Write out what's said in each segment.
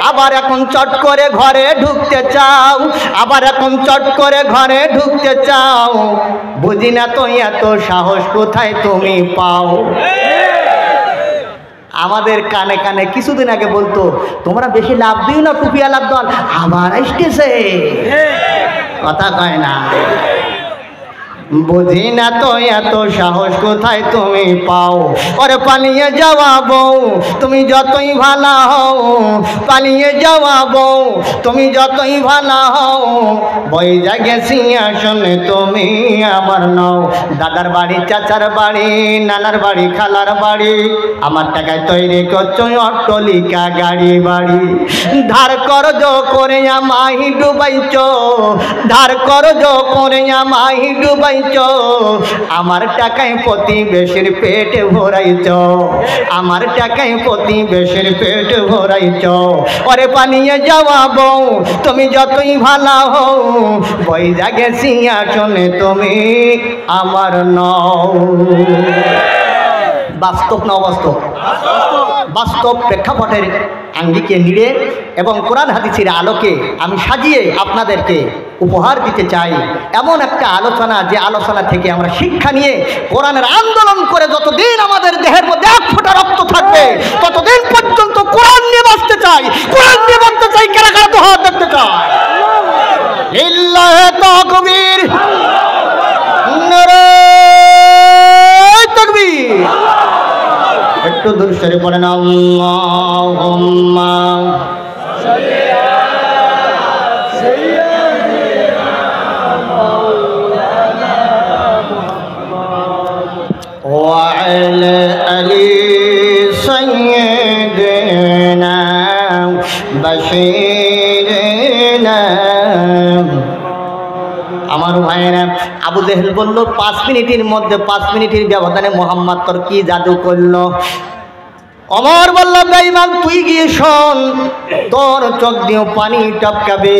আবার এখন চট করে ঘরে ঢুকতে চাও, আবার এখন চট করে ঘরে ঢুকতে চাও। বুঝি না তো এত সাহস কোথায় তুমি পাও। আমাদের কানে কানে কিছুদিন আগে বলতো, তোমরা বেশি লাভ দিও না টুপিওয়ালার দল, আবার আসতেছে, কথা কয় না। বুঝি না তো এত সাহস কোথায় তুমি পাও। ওরে পালিয়ে যাওয়া বউ তুমি যতই ভালো হও, পালিয়ে যাওয়া বউ তুমি যতই ভালো হও। বই জাগে সিংহাসনে তুমি আমার নও। দাদার বাড়ি, চাচার বাড়ি, নানার বাড়ি, খালার বাড়ি, আমার টাকায় তৈরি করছো অট্টালিকা গাড়ি বাড়ি। ধার করজ করে আমায় ডুবাইছো, ধার করজ করে আমায় ডুবাইছো। আমার টাকায় প্রতিবেশীর পেট ভরাইছ, আমার টাকায় প্রতিবেশীর পেট ভরাইছ। ওরে পালিয়ে যাওয়া বউ তুমি যতই ভালো হও, বই জাগে সিংহাসনে তুমি আমার নও। বাস্তব না অবাস্তব? বাস্তব প্রেক্ষাপটের আঙ্গিকে নিয়ে এবং কোরআন হাদিসের আলোকে আমি সাজিয়ে আপনাদেরকে উপহার দিতে চাই এমন একটা আলোচনা, যে আলোচনা থেকে আমরা শিক্ষা নিয়ে কোরআনের আন্দোলন করে যতদিন আমাদের দেহের মধ্যে এক ফোঁটা রক্ত থাকবে ততদিন পর্যন্ত কোরআন নিয়ে বাঁচতে চাই, কোরআন নিয়ে বাঁচতে চাই। কারা কারা তো হাত দেখতে চায়? লিল্লাহি তাকবীর, নারে তাকবীর। একটু দূর সরে পড়েন আল্লাহুম্মা সাল্লি আলা সাইয়্যিদিনা মাওলানা মুহাম্মদ ওয়া আলা আলি সাইয়্যিদিনা বাশিরিনা। আমার ভাইয়েরা, আবু জেহেল বলল 5 মিনিটের মধ্যে, 5 মিনিটের ব্যবধানে মোহাম্মদ তোর কি জাদু করলো। ওমর বলল, বেঈমান তুই গিয়ে শোন, তোর চোখ দিয়ে পানি টপকাবে।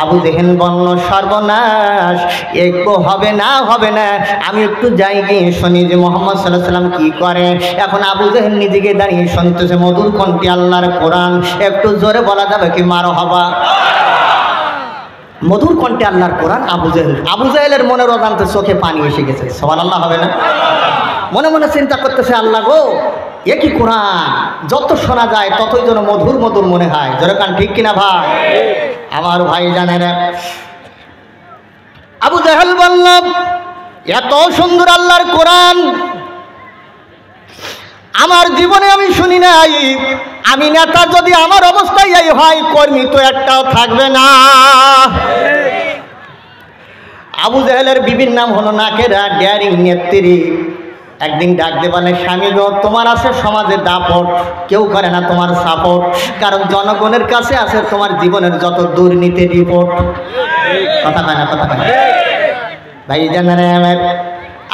আবু জেহেল বলল, সর্বনাশ, একটু হবে না, হবে না, আমি একটু যাই গিয়ে শুনি যে মুহাম্মদ সাল্লাল্লাহু আলাইহি সাল্লাম কি করে। এখন আবু জেহেল নিজেকে দাঁড়িয়ে শুনতেছে মধুর কণ্ঠে আল্লাহর কোরআন। একটু জোরে বলা যাবে কি মারহাবা? মধুর কণ্ঠে আল্লাহর কোরআন। আবু জেহেলের মনের অজান্তে চোখে পানি এসে গেছে। সুবহানাল্লাহ হবে না? মনে মনে চিন্তা করতেছে, আল্লাহ গো, এ কি কোরআন, যত শোনা যায় ততই যেন মধুর মধুর মনে হয়। জোরে কান ঠিক কিনা ভাই? আমার ভাই জানেন, আবু জেহেল বলল, এত সুন্দর আল্লাহর কোরআন আমার জীবনে আমি শুনি নাই। আমি নেতা, যদি আমার অবস্থায় এই হয়, কর্মী তো একটাও থাকবে না। আবু জেহেলের বিবির নাম হলো নাকেরা, ডেয়ারিং নেত্রী। একদিন ডাক দিয়ে বলে, স্বামী গো, তোমার আছে সমাজে দাপট, কেউ করে না তোমার সাপোর্ট, কারণ জনগণের কাছে আছে তোমার জীবনের যত দুর্নীতির রিপোর্ট। কথা কয় না? কথা কয় না ভাই জানেন?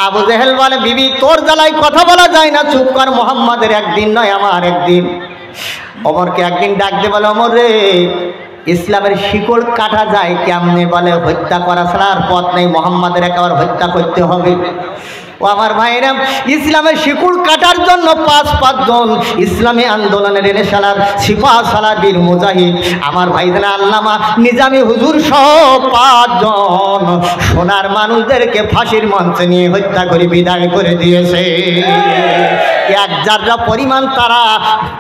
আবু জেহেল বলে, বিবি তোর জ্বালায় কথা বলা যায় না, চুপ কর। মোহাম্মদের একদিন নয়, আমার একদিন। ওমরকে একদিন ডাক দিয়ে বলে, ওমর রে, ইসলামের শিকড় কাটা যায় কেমনে? বলে, হত্যা করা ছাড়া আর পথ নেই, মোহাম্মদের একেবারে হত্যা করতে হবে। ও আমার ভাইরা, ইসলামের শিকড় কাটার জন্য 5 জন ইসলামী আন্দোলনের রেনেসালার সিপাহসালার বীর মুজাহিদ আমার ভাইজান আল্লামা নিজামী হুজুর সহ 5 জন সোনার মানুষদেরকে ফাঁসির মঞ্চে নিয়ে হত্যা করে বিদায় করে দিয়েছে। এক জাররা পরিমাণ তারা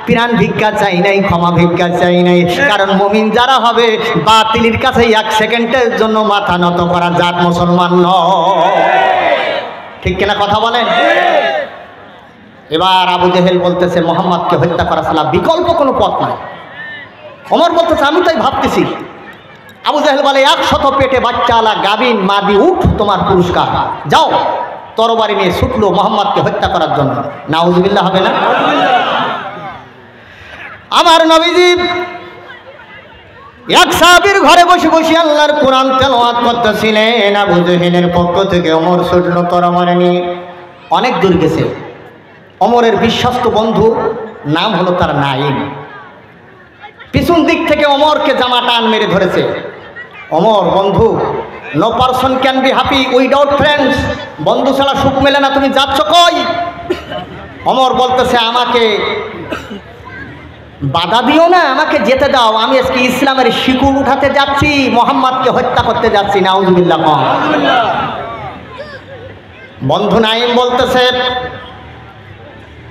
প্রাণ ভিক্ষা চাই নাই, ক্ষমা ভিক্ষা চাই নাই। কারণ মুমিন যারা হবে, বাতিলের কাছে 1 সেকেন্ডের জন্য মাথা নত করা জাত মুসলমান নয়। ঠিক কিনা কথা বলেন? এবার আবু জেহেল বলতেছে, মোহাম্মদকে হত্যা করা ছাড়া বিকল্প কোনো পথ নাই। ওমর বলতেছে, আমি তাই ভাবতেছি। আবু জেহেল বলে, 100 পেটে বাচ্চাওয়ালা গাবিন মাদি উঠ, তোমার পুরস্কার। যাও, তরবারি নিয়ে ছুটলো মোহাম্মদকে হত্যা করার জন্য। নাউজুবিল্লাহ হবে না? আমার নবীজি এক সাহাবীর ঘরে বসে বসে আল্লাহর কোরআন তেলাওয়াত করতেছিলেন। আবু জেহেলের পক্ষ থেকে ওমর ছুটল তরবারি নিয়ে, অনেক দূর গেছে। ওমরের বিশ্বস্ত বন্ধু, নাম হলো তার নাঈম। পিছন দিক থেকে ওমরকে জামা টান মেরে ধরেছে। ওমর, বন্ধু, no person can be happy without friends. বন্ধু ছাড়া সুখ মেলে না, তুমি যাচ্ছ কই? ওমর বলতেছে, আমাকে বাধা দিও না, আমাকে যেতে দাও, আমি আজকে ইসলামের শিকড় উঠাতে যাচ্ছি, মোহাম্মদকে হত্যা করতে যাচ্ছি। নাউজুবিল্লাহ। বন্ধু নাইম বলতেছে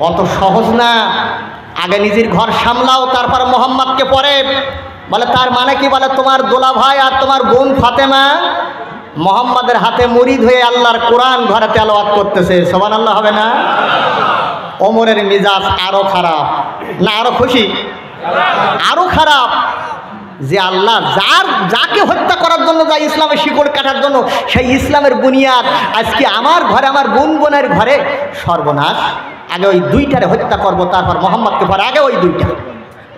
অত সহজ না, আগে নিজের ঘর সামলাও, তারপর মোহাম্মদকে পরে। বলে তার মানে কি? বলে তোমার দোলা ভাই আর তোমার বোন ফাতেমা মোহাম্মদের হাতে মুরিদ হয়ে আল্লাহর কোরআন ঘরে তেলাওয়াত করতেছে। সুবহানাল্লাহ হবে না? ওমরের মিজাজ আরো খারাপ না আরো খুশি? আরো খারাপ, যে আল্লাহ যাকে হত্যা করার জন্য যায়, ইসলামের শিকড় কাটার জন্য, সেই ইসলামের বুনিয়াদ আজকে আমার ঘরে, আমার বোনের ঘরে সর্বনাশ। আগে ওই দুইটারে হত্যা করব, তারপর মোহাম্মদকে পরে। আগে ওই দুইটা।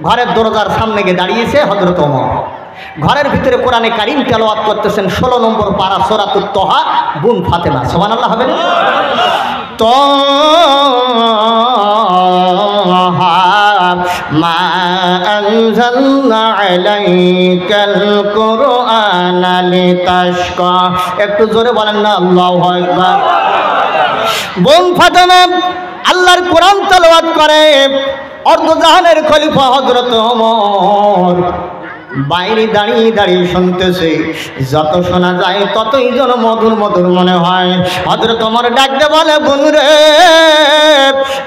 ঘরের দরজার সামনে গিয়ে দাঁড়িয়েছে হযরত ওমর। ঘরের ভিতরে কোরআনে কারীম তেলাওয়াত করতেছেন 16 নম্বর পারা সূরাতুত তাহা, বোন ফাতেমা। সুবহানাল্লাহ হবে না? মা আনজালনা আলাইকাল কুরআনা লিতাশকা। একটু জোরে বলেন না আল্লাহু আকবার। বোন ফাতেমা আল্লাহর কোরআন তেলাওয়াত করে, অর্ধজাহানের খলিফা হযরত ওমর বাইরে দাঁড়িয়ে দাঁড়িয়ে শুনতেছে। যত শোনা যায় ততই যেন মধুর মধুর মনে হয়। হযরত ওমর ডাকতে বলে, বোন রে,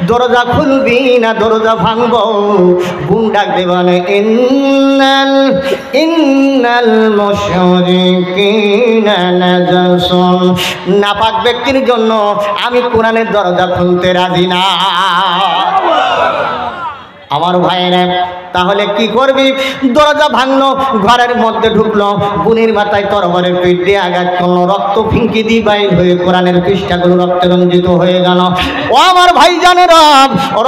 দরজা খুলবি না দরজা ভাঙবো? বোন ডাকতে বলে, ইন্নাল মুশরিকিনা নাজাসুন। নাপাক ব্যক্তির জন্য আমি কোরআনের দরজা খুলতে রাজি না। আমার ভাইরা, তাহলে কি করবি? দরজা ভাঙলো, ঘরের মধ্যে ঢুকলো, বোনের মাথায় তরবারের পিঠ দিয়ে আঘাত করলো, রক্ত ফিঙ্কি দিয়ে বাইর হয়ে কোরআনের পৃষ্ঠাগুলো রক্তে রঞ্জিত হয়ে গেল। ও আমার ভাই জানেরা,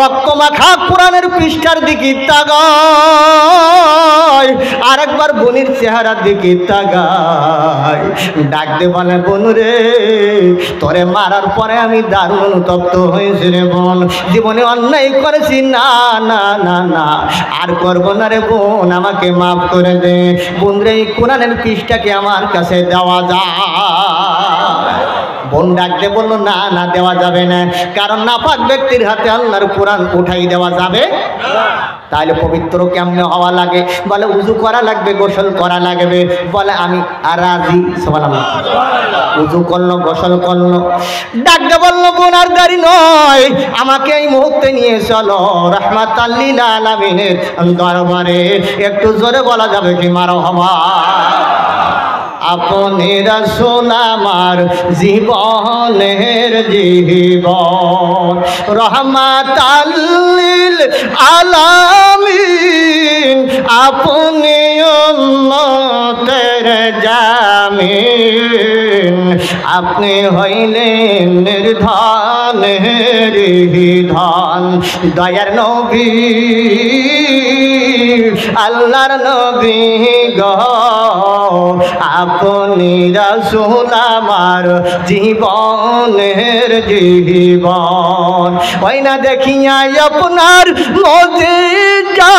রক্ত মাখা কোরআনের পৃষ্ঠার দিকে তাকায়, আরেকবার বোনের চেহারার দিকে তাকায়, ডাকতে বলে, বোন রে, তোরে মারার পরে আমি দারুণ অনুতপ্ত হয়েছি রে বোন, জীবনে অন্যায় করেছি, না না না না আর করব না রে বোন, আমাকে মাফ করে দে বোন রে, কোরআনের পৃষ্ঠাকে আমার কাছে দেওয়া যায়। বোন ডাকতে বললো, না না দেওয়া যাবে না, কারণ নাপাক ব্যক্তির হাতে আল্লাহর কোরআন উঠাই দেওয়া যাবে। তাহলে পবিত্র কেমনে হওয়া লাগে? বলে উজু করা লাগবে, গোসল করা লাগবে। বলে আমি আর রাজি। সুবহানাল্লাহ। উজু করলো, গোসল করলো, ডাকতে বললো, বোন আর দেরি নয়, আমাকে এই মুহূর্তে নিয়ে চলো রাহমাতাল লিল আলামিনের দরবারে। একটু জোরে বলা যাবে কি মারহাবা? আপনি রাসূল আমার জীবনের জীবন, রহমাতাল লিল আলামিন, আপনি উম্মতের জামিন, আপনি হইলেন নির্ধনের ধন, দয়ার নবী আল্লাহর নবী গো, আপনি রাসূল আমার জীবনের জীবন। ওই না দেখিয়া আপনার মুজিজা,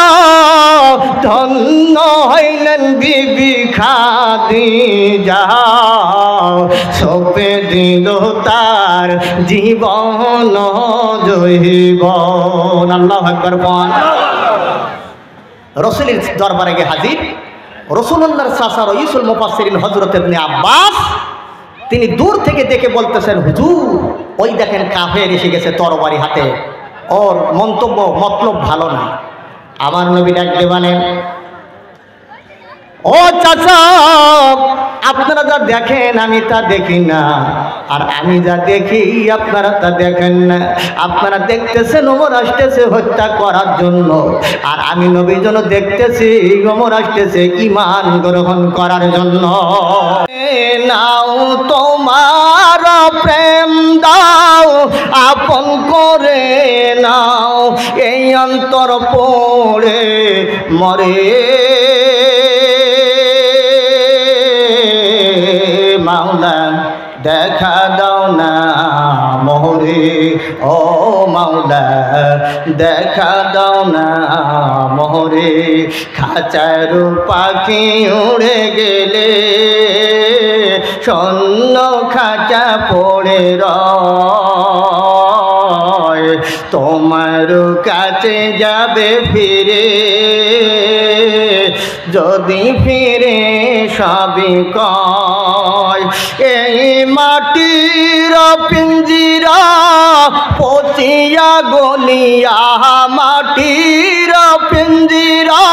ধন্য হইলেন বিবি খাদিজা, সপে দিল তার জীবন জৈবন। আল্লাহু আকবার। রাসূলের দরবারে গিয়ে হাজির রাসূলুল্লাহর চাচা রাইসুল মুফাসসিরিন হযরত ইবনে আব্বাস। তিনি দূর থেকে দেখে বলতেছেন, হুজুর ওই দেখেন কাফের এসে গেছে তরবারি হাতে, ওর মন্তব্য মতলব ভালো না। আমার নবী ডাকতে বলেন, ও চাচা, আপনারা যা দেখেন আমি তা দেখি না, আর আমি যা দেখি আপনারা তা দেখেন না। আপনারা দেখতেছেন ওমর আসতেছে হত্যা করার জন্য, আর আমি নবী যেন দেখতেছি ওমর আসতেছে ঈমান গ্রহণ করার জন্য। নাও তোমার প্রেম দাও আপন করে নাও, এই অন্তর পড়ে মরে মাওলা দেখা দাও না মোরে, ও মাওলা দেখা দাও না মোরে, খাঁচার পাখি উড়ে গেলে শূন্য খাঁচা পড়ে রয়, তোমার কাছে যাবে ফিরে যদি ফিরে সবই কয় এই মাটির পিঞ্জিরা পচিয়া গলিয়া মাটির পিঞ্জিরা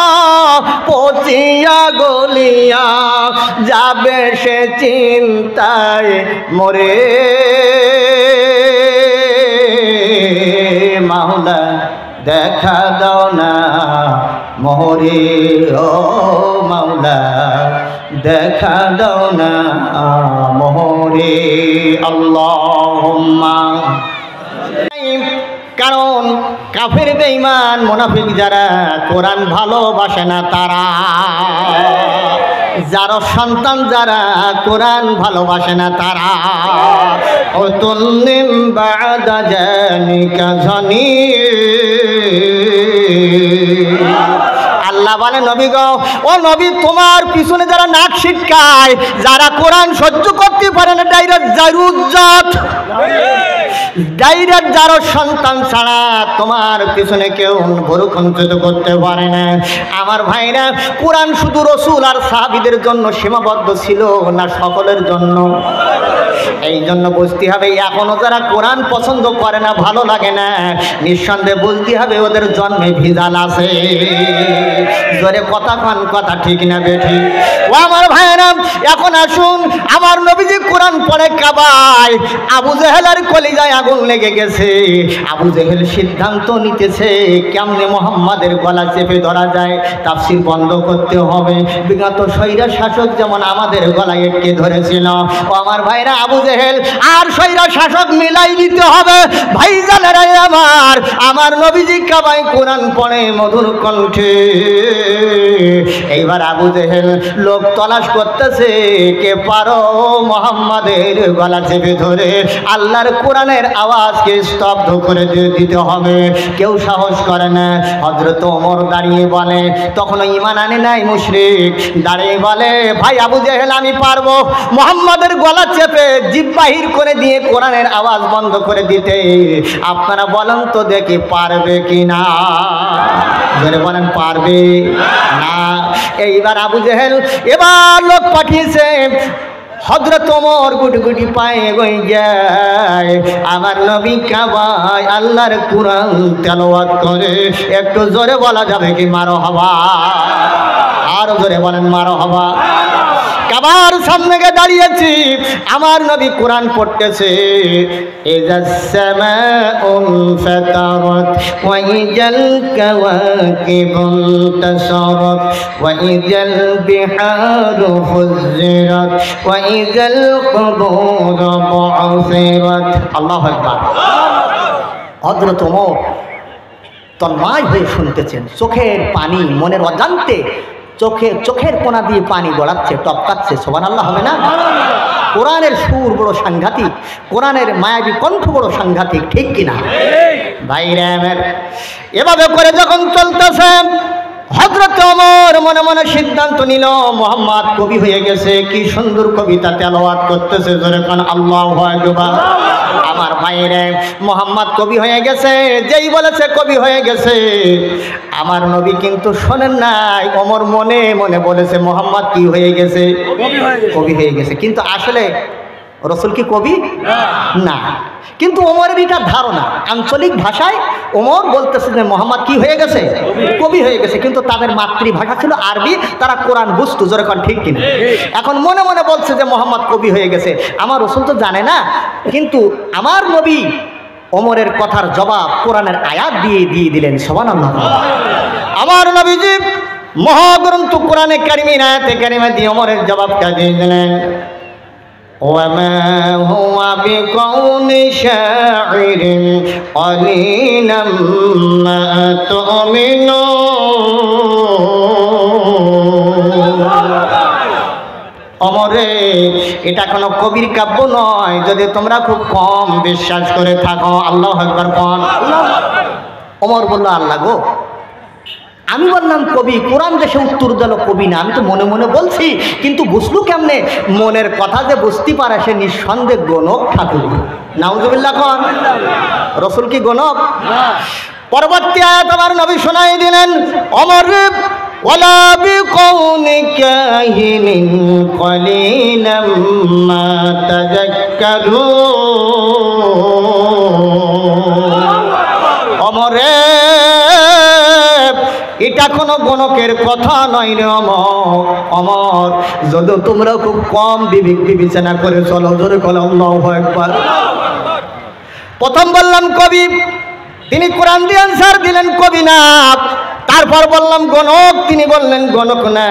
পচিয়া গলিয়া যাবে সে চিন্তায় মরে মাওলা দেখা দাও না মোরে ও মাওলা দেখা দাও না মোরে আল্লাহুম্মা। কারণ কাফের বেঈমান মুনাফিক যারা কোরআন ভালোবাসে না তারা, যার সন্তান যারা কোরআন ভালোবাসে না তারা অতুল্লিম বাদা জানিকা জানি। আল্লাহ বলে নবী গো, ও নবী তোমার পিছনে যারা নাক ছিটকায়, যারা কোরআন সহ্য করতে পারে না, ডাইরেক্ট জারুজ্জাত ডাইরেক্ট যার সন্তান ছাড়া তোমার পিছনে কেউ গরু খঞ্চিত করতে পারে না। আমার ভাইরা, কোরআন শুধু রসুল আর সাহাবীদের জন্য সীমাবদ্ধ ছিল না, সকলের জন্য। এই জন্য বুঝতে হবে এখনো যারা কোরআন পছন্দ করে না, ভালো লাগে না, নিঃসন্দেহে বুঝতে হবে ওদের জন্মে ভিজাল আছে। জোরে কথা কন, কথা ঠিক না বেঠি? ও আমার ভাইরা, এখন আসুন, আমার নবীজি কোরআন পড়ে কাবায়, আবু জেহেলের কলিজায় আগুন লেগে গেছে। আবু জেহেল সিদ্ধান্ত নিতেছে কেমনে মুহাম্মাদের গলা চেপে ধরা যায়, তাফসীর বন্ধ করতে হবে। বিগত স্বৈরা শাসক যেমন আমাদের গলায় আটকে ধরেছিল, ও আমার ভাইরা, আবু জেহেল আর স্বৈরা শাসক মিলাই নিতে হবে। ভাইজানেরা আমার নবীজি কাবায় কোরআন পড়ে মধুর কণ্ঠে। এইবার আবু জেহেল লোক তলাশ করতেছে, কে পারো মুহাম্মাদের গলা চেপে ধরে আল্লাহর কোরআনের আওয়াজকে স্তব্ধ করে দিতে হবে। কেউ সাহস করে না। হযরত ওমর দাঁড়িয়ে বলে, তখন ঈমান আনে নাই মুশরিক, দাঁড়িয়ে বলে, ভাই আবু জেহেল আমি পারবো মুহাম্মাদের গলা চেপে জিভ বাহির করে দিয়ে কোরআনের আওয়াজ বন্ধ করে দিতে। আপনারা বলেন তো দেখি পারবে কিনা? জোরে বলেন, পারবে না? এইবার আবু জেহেল এবার লোক পাঠিয়েছে। হযরত ওমর গুটি গুটি পায়ে গই যায়, আমার নবী কাবায় আল্লাহর কোরআন তেলাওয়াত করে। একটু জোরে বলা যাবে কি মারহাবা? আরো জোরে বলেন মারহাবা। কাবার সামনে গিয়ে দাঁড়িয়েছি, আমার নবী কোরআন পড়তেছে। ইযাস সামাউন ফাতারাত ওয়া ইযাল কাওয়াকিবুন তাসারাত ওয়া ইযাল বিহারু ফুজ্জিরাত ওয়া ইযাল কুবুরু বু'থিরাত। আল্লাহু আকবার। হযরত ওমর তন্ময় হয়ে শুনতেছেন, চোখের পানি মনের অজান্তে চোখের কোনা দিয়ে পানি গড়াচ্ছে, টপকাচ্ছে। সুবহানাল্লাহ হবে না? কোরআনের সুর বড় সাংঘাতিক, কোরআনের মায়াবী কণ্ঠ বড় সাংঘাতিক, ঠিক কিনা ভাইরা আমার? এভাবে করে যখন চলতেছে, হযরত ওমর মনে মনে সিদ্ধান্ত নিল, মুহাম্মদ কবি হয়ে গেছে। কি সুন্দর কবিতা তেলাওয়াত করতেছে, জোরে কোন আল্লাহু আকবার। আমার ভাইরে, মুহাম্মদ কবি হয়ে গেছে। যেই বলেছে কবি হয়ে গেছে, আমার নবী কিন্তু শোনেন নাই। ওমর মনে মনে বলেছে মুহাম্মদ কি হয়ে গেছে? কবি হয়ে গেছে। কিন্তু আসলে রসুল কি কবি না? কিন্তু ওমরের এটা ধারণা, আঞ্চলিক ভাষায় ওমর বলতেছে যে মুহাম্মদ কি হয়ে গেছে? কবি হয়ে গেছে। কিন্তু তাদের মাতৃভাষা ছিল আরবি, তারা কোরআন বুঝতো, জোরে কোন ঠিক কিনা? এখন মনে মনে বলছে যে মুহাম্মদ কবি হয়ে গেছে। আমার রসুল তো জানে না, কিন্তু আমার নবী ওমরের কথার জবাব কোরআনের আয়াত দিয়ে দিলেন। সুবহানাল্লাহ। আমার নবীজি মহাগ্রন্থ কোরআনে কারিমের আয়াতে কারিমা দিয়ে ওমরের জবাবটা দিয়ে দিলেন। وما هو بقول شاعر قليلا ما تؤمنون। অমরে, এটা কোনো কবির কাব্য নয় যদি তোমরা খুব কম বিশ্বাস করে থাকো। আল্লাহু আকবার বল। ওমর বলল, আল্লাহ গো, আমি বললাম কবি, কোরআন দেশে উত্তর দিল কবি না। আমি তো মনে মনে বলছি, কিন্তু বুঝলু কেমনে? মনের কথা যে বুঝতে পারে সে নিঃসন্দেহে গণক ঠাকুর। নাউজুবিল্লাহ কোন? রসুল কি গণক? পরবর্তী আয়াত আমার নবী শোনাই দিলেন, ওমর ولا بقول كاهن قليلا ما تذكرون অমরে এটা কোনো গণকের কথা নয় রে অমর, যদি তোমরা খুব কম বিবেক বিবেচনা করে চলো, জোরে বলো আল্লাহু আকবার। প্রথম বললাম কবি, তিনি কোরআন দিয়ে আনসার দিলেন কবি না। তারপর বললাম গণক, তিনি বললেন গণক না,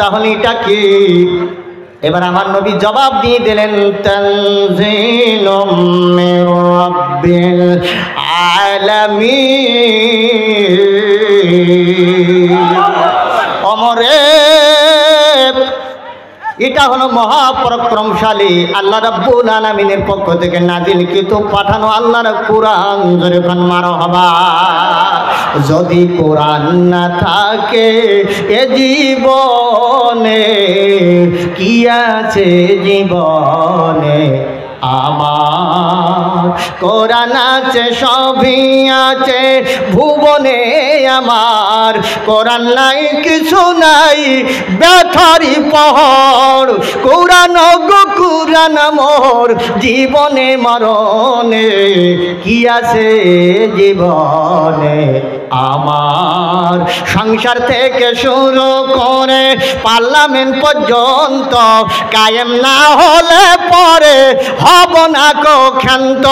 তাহলে এটা কি? এবার আমার নবী জবাব দিয়ে দিলেন তানজিলুম মির রাব্বিল আলামিন। অমরে এটা হলো মহাপরাক্রমশালী আল্লাহ রাব্বুল আলামিনের পক্ষ থেকে নাজিলকৃত পাঠানো আল্লাহর কোরআন। জোরে কোন মারহাবা। যদি কোরআন না থাকে এ জীবনে, কি আছে জীবনে আমার? কোরআন আছে সবই আছে ভুবনে আমার, কোরআন নাই কিছু নাই ব্যথারি পাহাড়। কোরআন গো কোরআন মোর জীবনে মরণে, কি আছে জীবনে আমার? সংসার থেকে শুরু করে পার্লামেন্ট পর্যন্ত কায়েম না হলে পরে হব না কো ক্ষান্ত।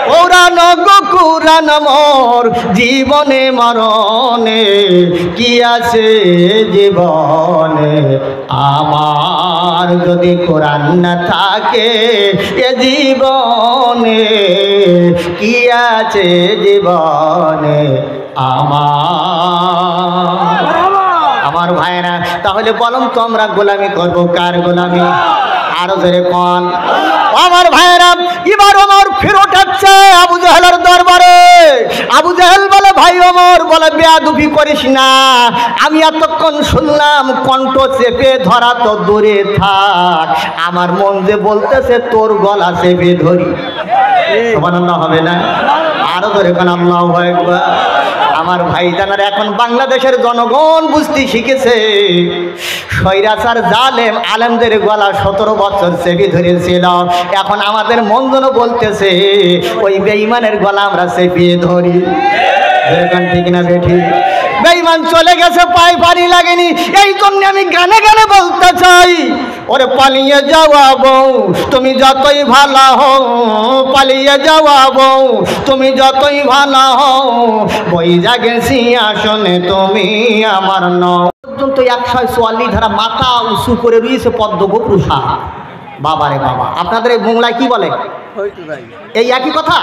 কোরআন গো কোরআন মোর জীবনে মরণে, কি আছে জীবনে আমার? যদি কোরআন না থাকে এ জীবনে, কি আছে জীবনে আমার? আমার ভাইরা, তাহলে বলুন তো আমরা গোলামি করবো কার গোলামি? আরো জোরে কোন? আমার ভাইরা, এবার ওমর ফেরত হচ্ছে আবু জাহেলের দরবারে। আবু জাহেল বলে, ভাই ওমর, বলে বেয়াদবি করিস না, আমি এতক্ষণ শুনলাম কণ্ঠ চেপে ধরা তো দূরে থাক, আমার মন যে বলতেছে তোর গলা চেপে ধরি। সুবহানাল্লাহ হবে না? আরো ধরে কোন আল্লাহু আকবার। আমার ভাই জানার এখন বাংলাদেশের জনগণ বুঝতে শিখেছে, স্বৈরাচার জালেম আলেমদের গলা 17 বছর চেপে ধরেছিল, এখন আমাদের মনজন বলতেছে ওই বেঈমানের গলা আমরা চেপে ধরি। ঠিক না বেঠি? বেঈমান চলে গেছে, পায়ে পানি লাগেনি, এই জন্য আমি গানে গানে বলতে চাই, ওরে পালিয়ে যাওয়া বউ তুমি যতই ভালো হও, পালিয়ে যাওয়া বউ তুমি যতই ভালো হও, বই জাগেছি আসনে তুমি আমার নও। পর্যন্ত 144 ধারা মাথা উঁচু করে রয়েছে পদ্ম গোপুরুষা। বাবারে বাবা, আপনাদের এই বাংলায় কি বলে? এই একই কথা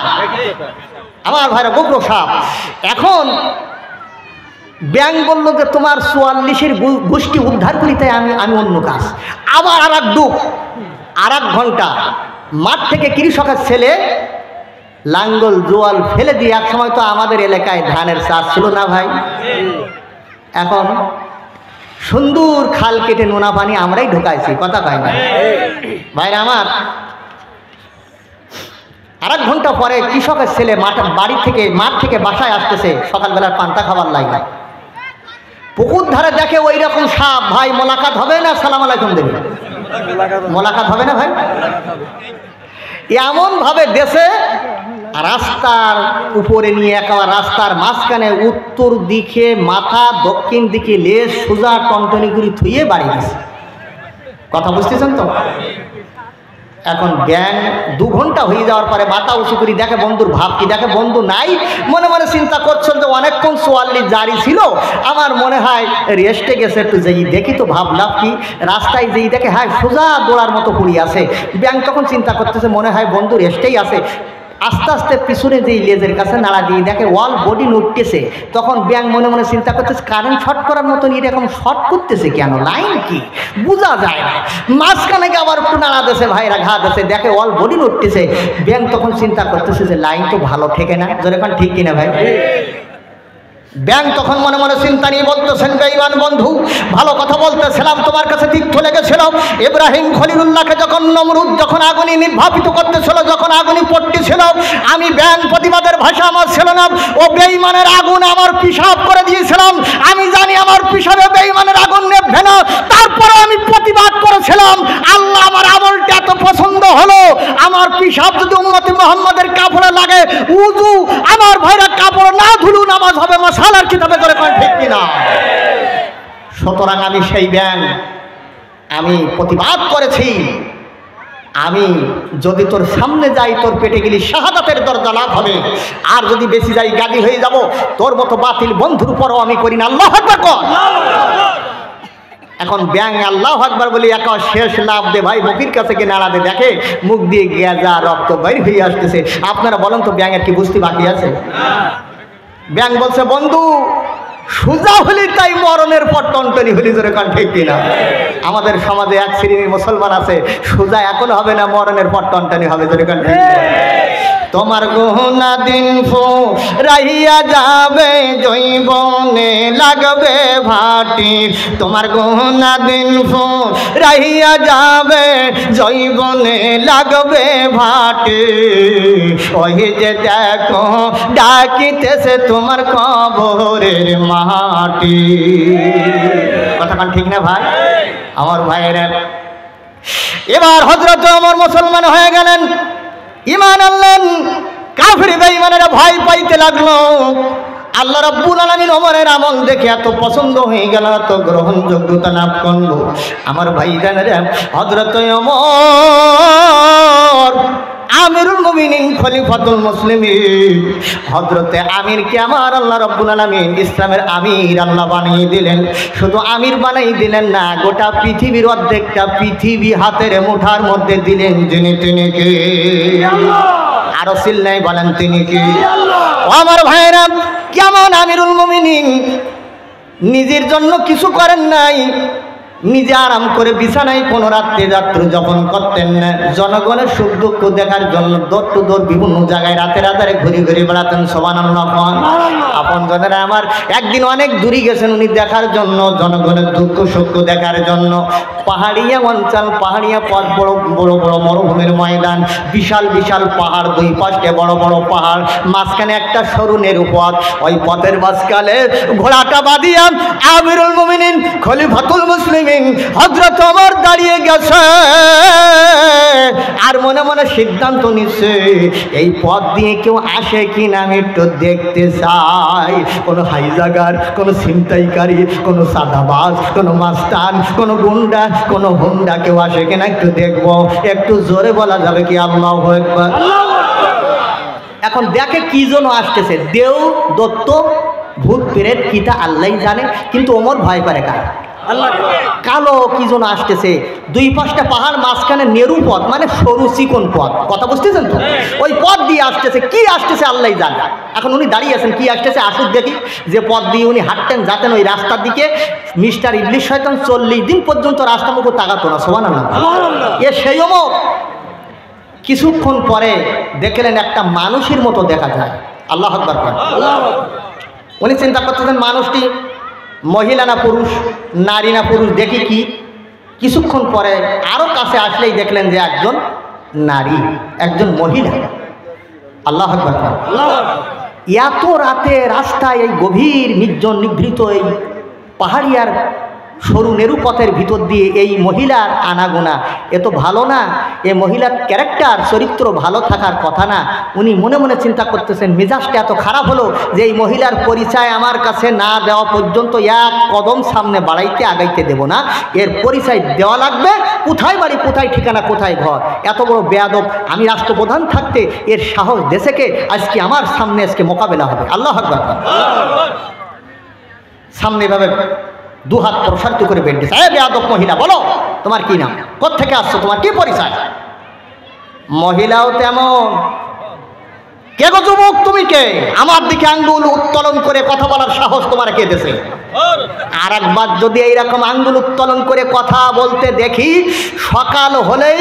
আমার ভাইরা, গোপুর সাপ। এখন ব্যাং বলল যে তোমার 44-এর গোষ্ঠী উদ্ধার করি, তাই আমি অন্য কাজ। আবার আর এক ডুব, আর 1 ঘন্টা মাঠ থেকে কৃষকের ছেলে লাঙ্গল জোয়াল ফেলে দিয়ে, এক সময় তো আমাদের এলাকায় ধানের চাষ ছিল না ভাই, এখন সুন্দর খাল কেটে নোনা পানি আমরাই ঢুকাইছি, কথা কয় না ভাইরা আমার। আর 1 ঘন্টা পরে কৃষকের ছেলে মাঠ থেকে বাসায় আসতেছে, সকালবেলার পান্তা খাবার লাগে, পুকুর ধারে দেখে ওই রকম সাপ। ভাই মোলাকাত হবে না সালাম আলাইকুম দেবে? মোলাকাত হবে না ভাই? এমন ভাবে দেশে রাস্তার উপরে নিয়ে, একেবারে রাস্তার মাঝখানে, উত্তর দিকে মাথা, দক্ষিণ দিকে লেজ, সোজা টনটনিগুলি থুয়ে বাড়ি গেছে। কথা বুঝতেছেন তো? এখন ব্যাং 2 ঘন্টা হয়ে যাওয়ার পরে মাথা উঁচু করে দেখে বন্ধুর ভাব কি, দেখে বন্ধু নাই। মনে মনে চিন্তা করছেন যে অনেকক্ষণ 44 জারি ছিল, আমার মনে হয় রেস্টে গেছে, একটু যেই দেখি তো ভাব লাভ কি। রাস্তায় যেই দেখে হ্যাঁ সোজা দৌড়ার মতো পড়ি আছে। ব্যাং তখন চিন্তা করতেছে মনে হয় বন্ধু রেস্টেই আছে। আস্তে আস্তে পিছনে যেই লেজের কাছে নাড়া দিয়ে দেখে ওয়াল বডি উঠতেছে। তখন ব্যাং মনে মনে চিন্তা করতেছে কারেন্ট শর্ট করার মতন এরকম শর্ট করতেছে কেন, লাইন কি বোঝা যায় না। মাঝখানে আবার একটু নাড়া দিয়েছে, ভাইরা ঘা দিয়েছে, দেখে ওয়াল বডি উঠতেছে। ব্যাং তখন চিন্তা করতেছে যে লাইন তো ভালো ঠেকে না, যখন ঠিক কিনা ভাই? ব্যাং তখন মনে মনে চিন্তা নিয়ে বলতেছেন, বেঈমান বন্ধু, ভালো কথা বলতেছিলাম, তোমার কাছে তীর্থ লেগেছিল। ইব্রাহিম খলিলুল্লাহকে যখন নমরুদ যখন আগুনে নির্বাপিত করতেছিল, যখন আগুনে পড়তেছিল, আমি ব্যাং প্রতিবাদের ভাষা আমার ছিল না, ও বেঈমানের আগুন আমার পিশাব করে দিয়েছিলাম। আমি জানি আমার পিশাবে বেঈমানের আগুন নেভবে না, তারপরে আমি প্রতিবাদ করেছিলাম। আল্লাহ আমার আমলটা এত পছন্দ হলো, আমার পিশাব যদি উম্মতে মুহাম্মাদের কাপড়ে লাগে, উযু আমার ভাইরা কাপড় না ধুলু নামাজ হবে মাসালার কিতাবে করে, কোন ঠিক কিনা? সুতরাং আমি সেই ব্যাং আমি প্রতিবাদ করেছি। আমি যদি তোর সামনে যাই, তোর পেটে গেলি শাহাদাতের দরজা লাভ হবে, আর যদি বেশি যাই গাদি হয়ে যাব। তোর মতো বাতিল বন্ধুর উপরও আমি করি না। আল্লাহু আকবার কর। এখন ব্যাং আল্লাহু আকবার বলি একা শেষ লাভ দে ভাই, মুখের কাছে গিয়ে নাড়া দে, দেখে মুখ দিয়ে গেজা রক্ত বাইর হয়ে আসতেছে। আপনারা বলেন তো ব্যাঙের কি বুঝতে বাকি আছে? ব্যাং বলছে, বন্ধু সোজা হলি তাই মরণের পর টনটনি হলি, জোরে কান ঠিক কিনা? আমাদের সমাজে এক শ্রেণীর মুসলমান আছে, সোজা এখন হবে না, মরণের পর টনটনি হবে, জোরে কান ঠিক কিনা? তোমার গুনাহ দিন ফুরাইয়া যাবে, জৈবনে লাগবে ভাটি। তোমার গুনাহ দিন ফুরাইয়া যাবে, জৈবনে লাগবে ভাটি। ওই যে দেখো ডাকিতেছে তোমার কবরের মাটি। কথাটা ঠিক না ভাই? আমার ভাইয়েরা, এবার হযরত ওমর মুসলমান হয়ে গেলেন, ঈমান আনলেন। কাফির বেঈমানেরা ভয় পাইতে লাগলো। আল্লাহ রাব্বুল আলামিন ওমরের আমল দেখে এত পছন্দ হয়ে গেল, এত গ্রহণযোগ্যতা লাভ করলো। আমার ভাইজানেরা, হযরত ওমর আমিরুল মুমিনিন খলিফাতুল মুসলিমিন, হযরতে আমিরকে আমার আল্লাহ রাব্বুল আলামিন ইসলামের আমির আল্লাহ বানিয়ে দিলেন। শুধু আমির বানাই দিলেন না, গোটা পৃথিবীর অর্ধেকটা পৃথিবী হাতের মুঠার মধ্যে দিলেন। তিনি কে? আরো চিল্লাই বলেন, তিনি কে? আমার ভাইরা, কেমন আমিরুল মুমিনিন নিজের জন্য কিছু করেন নাই, নিজে আরাম করে বিছানায় কোনো রাত্রে যাত্রা যাপন করতেন না। জনগণের সুখ দুঃখ দেখার জন্য দৌড় টু দৌড় বিভিন্ন জায়গায় রাতে রাতে ঘুরে ঘুরে বেড়াতেন। সুবহানাল্লাহ। আপন জনেরা আমার একদিন অনেক দূরে গেছেন উনি দেখার জন্য, জনগণের দুঃখ সুখ দেখার জন্য। পাহাড়িয়া অঞ্চল, পাহাড়িয়া পথ, বড় বড় বড় মরুভূমির ময়দান, বিশাল বিশাল পাহাড়, দুই পাশে বড় বড় পাহাড়, মাঝখানে একটা সরু নেরু পথ। ওই পথের মাঝখানে ঘোড়াটা বাঁধিয়া আমিরুল মুমিনিন খলিফাতুল মুসলিমিন হযরত ওমর দাঁড়িয়ে গেছে, আর মনে মনে সিদ্ধান্ত নিচ্ছে এই পথ দিয়ে কেউ আসে কিনা আমি একটু দেখতে চাই। কোনো হাইজাগার, কোনো ছিনতাইকারী, কোনো সাদাবাজ, কোনো মাস্তান, কোনো গুন্ডা, কোনো হুন্ডা কেউ আসে কিনা একটু দেখবো। একটু জোরে বলা যাবে কি আল্লাহু আকবার? এখন দেখে কি জন্য আসতেছে, দেও দত্ত ভূত প্রেত কিতা আল্লাহ জানে, কিন্তু ওমর ভয় করে কার? আল্লাহ। কালো কি জন্য আসতেছে, দুই পাশটা পাহাড়, মাঝখানে নেরু পথ, মানে সরু চিকন পথ। কথা বুঝতেছেন তো? ওই পথ দিয়ে আসতেছে, কি আসতেছে আল্লাহ জানে। এখন উনি দাঁড়িয়ে আছেন, কি আসতেছে আসুক দেখি। যে পথ দিয়ে উনি হাঁটতেন যাতেন ওই রাস্তার দিকে, মিস্টার ইবলিস শয়তান 40 দিন পর্যন্ত রাস্তা মুখ তাকাতো না। সুবহানাল্লাহ। এ সেই ওমর। কিছুক্ষণ পরে দেখলেন একটা মানুষের মতো দেখা যায়। আল্লাহু আকবার। উনি চিন্তা করতেছেন মানুষটি মহিলা না পুরুষ, নারী না পুরুষ, দেখি কি। কিছুক্ষণ পরে আরো কাছে আসলেই দেখলেন যে একজন নারী, একজন মহিলা। আল্লাহু আকবার। এত রাতে রাস্তায়, এই গভীর নির্জন নিভৃত এই পাহাড়িয়ার সরু নেরু পথের ভিতর দিয়ে এই মহিলার আনাগোনা, এ তো ভালো না। এই মহিলার ক্যারেক্টার, চরিত্র ভালো থাকার কথা না। উনি মনে মনে চিন্তা করতেছেন, মেজাজটা এত খারাপ হলো যে এই মহিলার পরিচয় আমার কাছে না দেওয়া পর্যন্ত এক কদম সামনে বাড়াইতে আগাইতে দেব না। এর পরিচয় দেওয়া লাগবে, কোথায় বাড়ি, কোথায় ঠিকানা, কোথায় ঘর। এত বড় বেয়াদব আমি রাষ্ট্রপ্রধান থাকতে এর সাহস দেশেকে আজকে আমার সামনে আজকে মোকাবেলা হবে। আল্লাহু আকবার। সামনে এভাবে দুহাত প্রসারিত করে বেঁধেছে। এ বেয়াদব মহিলা, বলো তোমার কি নাম, কোত্থেকে আসছো, তোমার কি পরিচয়? মহিলাও তেমন, কে গো যুবক, তুমি কে? আমার দিকে আঙ্গুল উত্তোলন করে কথা বলার সাহস তোমার কে দেশে? আর একবার যদি এইরকম আঙ্গুল উত্তোলন করে কথা বলতে দেখি, সকাল হলেই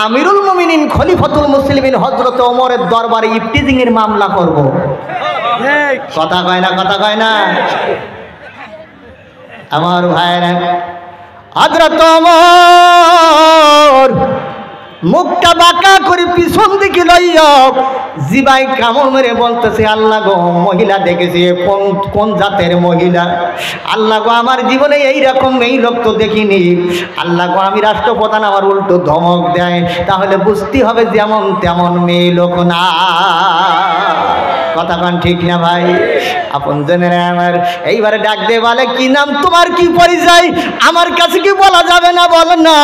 আমিরুল মুমিনিন খলিফাতুল মুসলিমিন হযরত ওমরের দরবারে ইফতিজিং এর মামলা করব। কথা কয় না, কথা কয় না আমার ভাইরা। হযরত ওমর মুখটা বাঁকা করে পিছন দিকে লইয়া জিবাই কামড় মেরে বলতেছে, আল্লাহ গো, মহিলা দেখেছি কোন কোন জাতের মহিলা। আল্লাহ গো, আমার জীবনে এইরকম এই লোক তো দেখিনি। আল্লাহ গো, আমি রাষ্ট্রপ্রধান, আমার উল্টো ধমক দেয়, তাহলে বুঝতে হবে যেমন তেমন মেয়ে লোক না। কথা কান ঠিক না ভাই? আপন জনের আমার এইবারে ডাক দে, বলে কি নাম তোমার, কি পরিচয়? আমার কাছে কি বলা যাবে না? বলে না।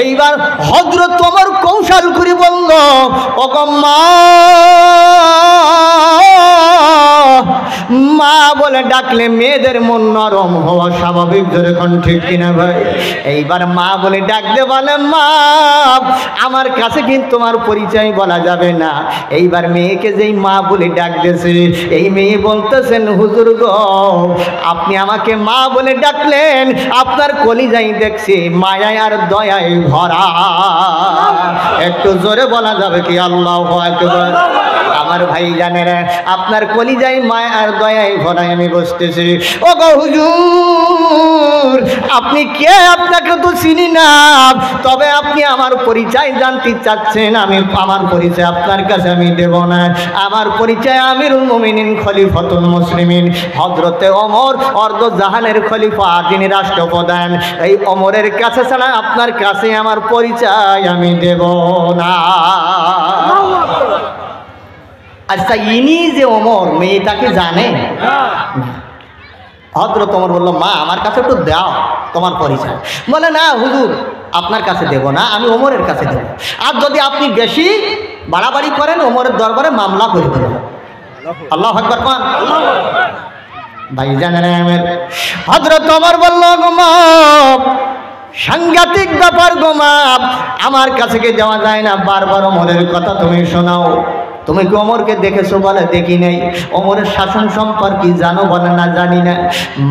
এইবার হযরত ওমর কৌশল করে বলল, ও গো মা, মা বলে ডাকলে মেয়েদের মন নরম হওয়া স্বাভাবিক, ধরে কোন ঠিক কিনা ভাই? এইবার মা বলে ডাক দে, বলে মা, আমার কাছে কিন্তু তোমার পরিচয় বলা যাবে না। এইবার মেয়েকে যেই মা বলে ডাক দিয়েছে, এই মেয়ে বলতেছেন, হুজুর গো, আপনি আমাকে মা বলে ডাকলেন, আপনার কলিজায় দেখছি মায়ায় আর দয়ায় ভরা। একটু জোরে বলা যাবে কি আল্লাহু আকবার? আমার ভাই জানেন, আপনার কলিজায় মায়া আর দয়ায় ভরায় আমি বসতেছি। ও গো হুজুর, আপনি কে? আপনাকে তো চিনি না, তবে আপনি আমার পরিচয় জানতে চাচ্ছেন, আমি আমার পরিচয় আপনার কাছে আমি দেব না। আমার পরিচয় আমিরুল মুমিনিন খলিফাতুল মুসলিমিন হযরতে ওমর, অর্ধ জাহানের খলিফা, যিনি রাষ্ট্রপ্রধান। এই ওমরের কাছে ছাড়া আপনার কাছে আমার পরিচয় আমি দেব না। আচ্ছা, ইনি যে ওমর, মেয়েটাকে জানে? হযরত ওমর বলল, মা, আমার কাছে একটু দাও তোমার পরিচয়। বলে না হুজুর, আপনার কাছে দেব না, আমি ওমরের কাছে দেব। আর যদি আপনি বেশি বাড়াবাড়ি করেন, ওমরের দরবারে মামলা করে দেব। আল্লাহু আকবার কোন ভাই জানেন? হযরত ওমর বলল, গো মা, সাংঘাতিক ব্যাপার গো মা, আমার কাছে কি দেওয়া যায় না? বারবার ওমরের কথা তুমি শোনাও। তুমি কি ওমরকে দেখেছো? বলে দেখি নাই। ওমরের শাসন সম্পর্কে জানো? বলে না, জানি না।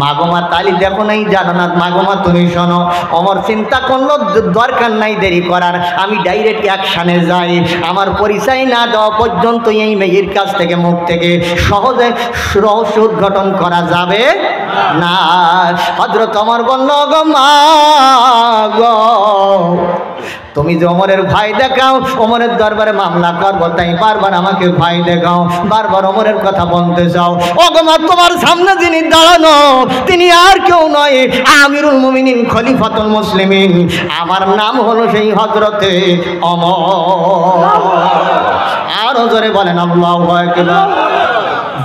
মাগোমা, তালি দেখো নাই, জানো না? মাগোমা, তুমি শোনো। ওমর চিন্তা করলো, দরকার নাই দেরি করার, আমি ডাইরেক্ট অ্যাকশানে যাই। আমার পরিচয় না দেওয়া পর্যন্ত এই মেয়ের কাছ থেকে, মুখ থেকে সহজে রহস্য উদ্ঘাটন করা যাবে না। হযরত ওমর বলল, গো মা গো, তুমি যে ওমরের ভয় দেখাও, ওমরের দরবারে মামলা করবো, তাই বারবার আমাকে ভয় দেখাও, বারবার ওমরের কথা বলতে চাও। ও গো মা, তোমার সামনে যিনি দাঁড়ানো, তিনি আর কেউ নয়, আমিরুল মুমিনিন খলিফাতুল মুসলিমিন। আমার নাম হলো সেই হযরতে ওমর। আরো জোরে বলেন আল্লাহু আকবার।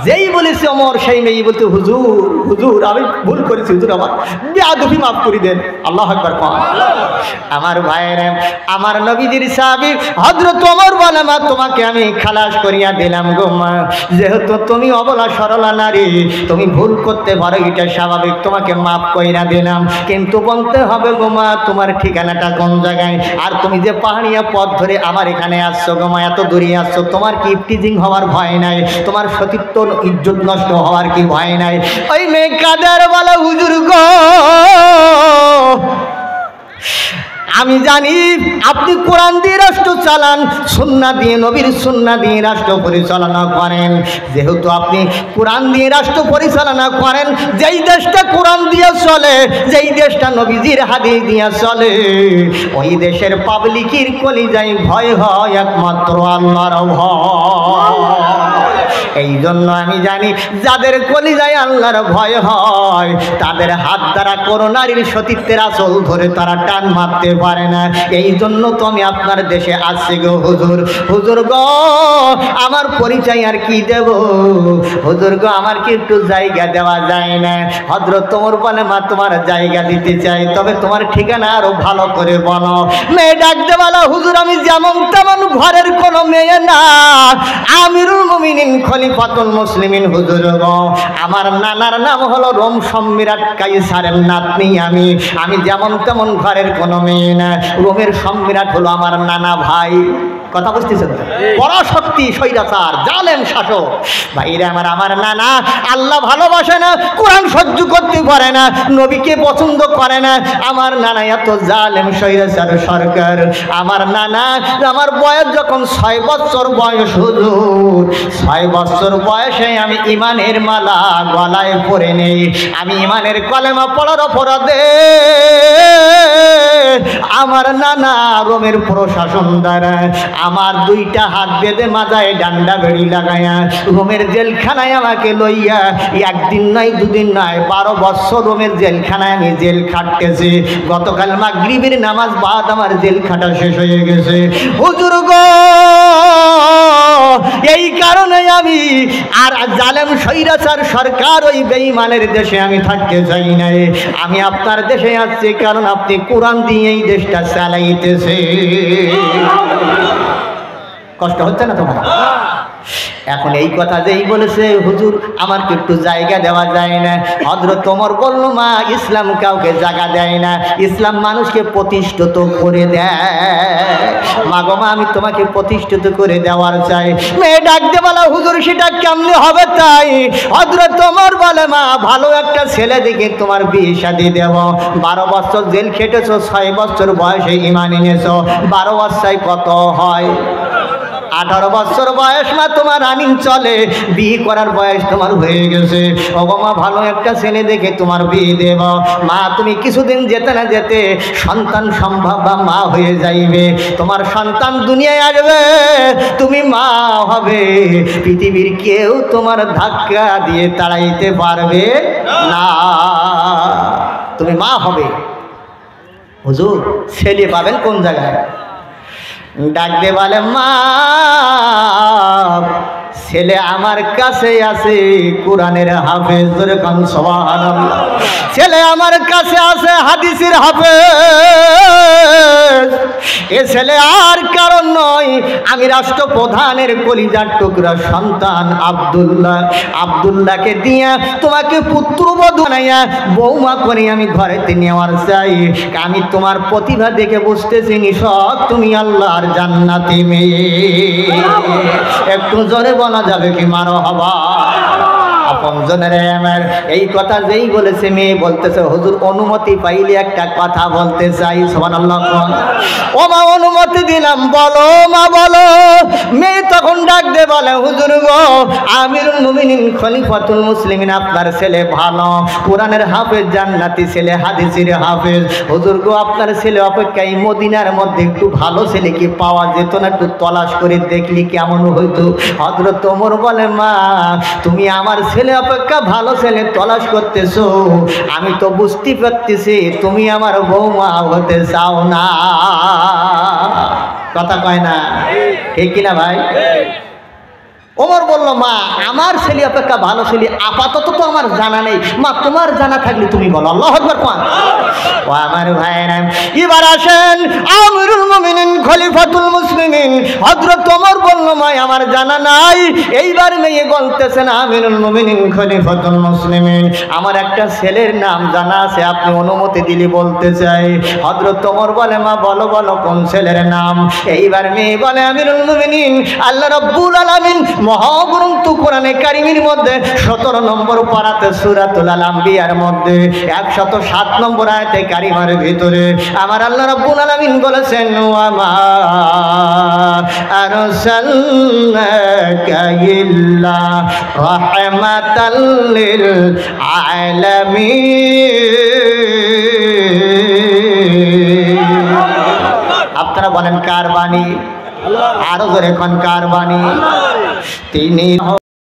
যেই বলেছে ওমর, সেই মেয়ে বলতে, হুজুর হুজুর, আমি ভুল করেছি, হুজুর আমার বেয়াদবি মাফ করে দেন। আল্লাহু আকবার। আমার ভাইয়েরা, আমার নবীজির সাহাবী হযরত ওমর বলে, মা, তোমাকে আমি খালাস করিয়া দিলাম গো মা, যেহেতু তুমি অবলা সরলা নারী, তুমি ভুল করতে পারো, এটা স্বাভাবিক, তোমাকে মাফ কইরা দিলাম। কিন্তু বলতে হবে গো মা, তোমার ঠিকানাটা কোন জায়গায়? আর তুমি যে পাহাড়িয়া পথ ধরে আমার এখানে আসছো গো মা, এত দূরে আসছো, তোমার কি ইফতিজিং হওয়ার ভয় নাই? তোমার সতীত্ব ইজ্জত নষ্ট হওয়ার কি ভয় নাই? ওই মেয়ে কাদের বলে, হুজুর গো, আমি জানি আপনি কোরআন দিয়ে রাষ্ট্র চালান, সুন্নাহ দিয়ে, নবীর সুন্নাহ দিয়ে রাষ্ট্র পরিচালনা করেন। যেহেতু আপনি কোরআন দিয়ে রাষ্ট্র পরিচালনা করেন, যেই দেশটা কোরআন দিয়ে চলে, যেই দেশটা নবীজির হাদিস দিয়ে চলে, ওই দেশের পাবলিকের কলিজায় ভয় হয় একমাত্র আল্লাহর ভয়। এই জন্য আমি জানি, যাদের কলিজায় আল্লাহর ভয় হয়, তাদের হাত দ্বারা কোনো নারীর সতীত্বের আঁচল ধরে তারা টান মারতে পারে না। এই জন্য তো আমি আপনার দেশে আসছি গো হুজুর। হুজুর গো, আমার পরিচয় আর কি দেব? হুজুর গো, আমার কি একটু জায়গা দেওয়া যায় না? হযরত ওমর বলে, মা, তোমার জায়গা দিতে চাই, তবে তোমার ঠিকানা আরো ভালো করে বলো। মেয়ে ডাকতে বলো, হুজুর, আমি যেমন তেমন ঘরের কোনো মেয়ে না, আমিরুল মুমিনিন খলিফাতুল মুসলিমিন হুজুর গো, আমার নানার নাম হলো রোম সম্রাট কাইসারের নাতনি। আমি যেমন তেমন ঘরের কোনো মেয়ে না, রোমের সম্রাট হলো আমার নানা ভাই কথা বুঝতেছেন তো? পরাশক্তি, স্বৈরাচার, জালেম শাসক। ভাইরা আমার নানা আল্লাহ ভালোবাসে না, কোরআন সহ্য করতে পারে না, নবীকে পছন্দ করে না। আমার নানা এত জালেম স্বৈরাচার সরকার। আমার নানা, আমার বয়স যখন 6 বছর বয়স, হুজুর 6 বছর বয়সে আমি ইমানের মালা গলায় পরে নেই। আমি ইমানের কলেমা পড়ার অপরাধে আমার নানা রোমের প্রশাসন দ্বারা আমার 2টা হাত বেঁধে মাথায় ডান্ডা বেড়ি লাগাইয়া রোমের জেলখানায় আমাকে লইয়া, একদিন নয় 2 দিন নয় 12 বছর রোমের জেলখানায় আমি জেল খাটতেছি। গতকাল মাগরিবের নামাজ বাদ আমার জেল খাটা শেষ হয়ে গেছে। হুজুর গো, এই কারণে আমি আর জালেম স্বৈরাচার সরকার ওই বেঈমানের দেশে আমি থাকতে চাই না। আমি আপনার দেশে আসছি কারণ আপনি কোরআন দিয়ে এই দেশটা চালাইতেছে। কষ্ট হচ্ছে না তোমার? এখন এই কথা যেই বলেছে, হুজুর আমার কি একটু জায়গা দেওয়া যায় না? হযরত ওমর বলল, মা ইসলাম কাউকে জায়গা দেয় না, ইসলাম মানুষকে প্রতিষ্ঠিত করে দেয়। মা গো মা, আমি তোমাকে প্রতিষ্ঠিত করে দেওয়ার চাই। মেয়ে ডাকতে বলা, হুজুর সেটা কেমনে হবে? তাই হযরত ওমর বলে, মা ভালো একটা ছেলে দেখে তোমার বিয়ে শাদী দেব। 12 বছর জেল খেটেছো, 6 বছর বয়সে ঈমান এনেছো, 12 বছর কত হয়? 18 বছর বয়স মা তোমার রানিং চলে, বিয়ে করার বয়স তোমার হয়ে গেছে। ওগো মা, ভালো একটা ছেলে দেখে তোমার বিয়ে দেব। মা তুমি কিছুদিন যেতে না যেতে সন্তান সম্ভব বা মা হয়ে যাইবে, তোমার সন্তান দুনিয়ায় আসবে, তুমি মা হবে, পৃথিবীর কেউ তোমার ধাক্কা দিয়ে তাড়াইতে পারবে না, তুমি মা হবে। হুজুর ছেলে পাবেন কোন জায়গায়? ডাক দে বলে, মা ছেলে আমার কাছে আছে কোরআনের হাফেজ, যেরকম সুবহানাল্লাহ। ছেলে আমার কাছে আছে হাদিসের হাফেজ। এ ছেলে আর কারণ নয়, আমি রাষ্ট্রপ্রধানের কলিজার টুকরা সন্তান আব্দুল্লাহকে দিয়া তোমাকে পুত্রবধূ বানাইয়া বৌমা করে আমি ঘরেতে নেওয়ার চাই। আমি তোমার প্রতিভা দেখে বুঝতেছি নিশক তুমি আল্লাহর জান্নাতি মেয়ে। একটু জোরে বলা যাবে কি মারহাবা? আপনজনের আমার এই কথা যেই বলেছে, মেয়ে বলতেছে, হুজুর অনুমতি পাইলে একটা কথা বলতে চাই। সুবহানাল্লাহ। ও মা অনুমতি দিলাম, বলো মা বলো। মেয়ে তখন ডাক দে বলে, হুজুর গো, আমিরুল মুমিনিন খলিফাতুল মুসলিমিন আপনার ছেলে ভালো, কোরআনের হাফেজ, জান্নাতি ছেলে, হাদিসের হাফেজ। হুজুর গো, আপনার ছেলে অপেক্ষায় মদিনার মধ্যে একটু ভালো ছেলে কি পাওয়া যেত না? একটু তলাশ করে দেখলি কেমন হইতো? হযরত ওমর বলে, মা তুমি আমার ছেলে অপেক্ষা ভালো ছেলে তলাশ করতেছো, আমি তো বুঝতে পারতেছি তুমি আমার বৌমা হতে চাও না। কথা কয় না, ঠিক কিনা ভাই? ওমর বলল, মা আমার ছেলে অপেক্ষা ভালো ছেলে আপাতত তো আমার জানা নেই, মা তোমার জানা থাকলে তুমি বলো। আল্লাহু আকবার। কোন ও আমার ভাইরা, এবার আসেন আমিরুল মুমিনিন খলিফাতুল মুসলিমিন হযরত ওমর বলল, মা আমার জানা নাই। এইবার মেয়ে বলতেছেন, আমিরুল মুমিনিন খলিফাতুল মুসলিমিন আমার একটা ছেলের নাম জানা আছে, আপনি অনুমতি দিলে বলতে চাই। হযরত ওমর বলে, মা বলো বলো কোন ছেলের নাম? এইবার মেয়ে বলে, আমিরুল মুমিনিন আল্লাহ রাব্বুল আলামিন মহাগ্রন্থ কোরআনে কারিমের মধ্যে 17 নম্বর পারাতে সূরাতুল আম্বিয়ার মধ্যে 107 নম্বর আয়াতে কারিমার ভিতরে আমার আল্লাহ রাব্বুল আলামিন বলেছেন, ওয়া মা আরসালনাকা ইল্লা রাহমাতাল লিল আলামিন। আপনারা বলেন কার বাণী? আরো জোরে কোন কার বাণী? তিনি